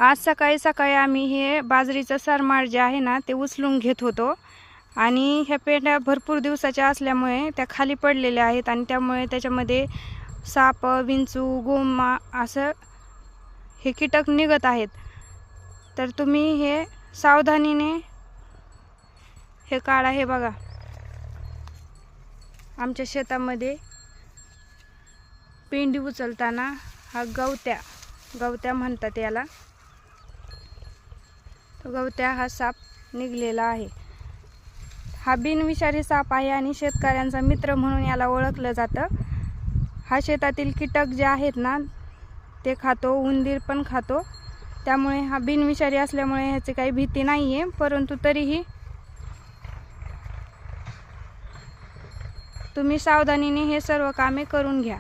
आज सकाळी सकाळी आम्ही हे बाजरीचं सरमाळ जे आहे ना ते उचलून घेत होतो आणि ह्या पेंड्या भरपूर दिवसाच्या असल्यामुळे त्या खाली पडलेल्या आहेत आणि त्यामुळे त्याच्यामध्ये साप, विंचू, गोमा असं हे कीटक निघत आहेत। तर तुम्ही हे सावधानीने हे काढा। हे बघा, आमच्या शेतामध्ये पेंडी उचलताना हा गवत्या म्हणतात याला, गवत्या हा साप निघलेला आहे। हा बिनविषारी साप आहे आणि शेतकऱ्यांचा मित्र म्हणून याला ओळखलं जातं। हा शेतातील कीटक जे आहेत ना ते खातो, उंदीर पण खातो, त्यामुळे हा बिनविषारी असल्यामुळे ह्याची काही भीती नाही आहे। परंतु तरीही तुम्ही सावधानीने हे सर्व कामे करून घ्या।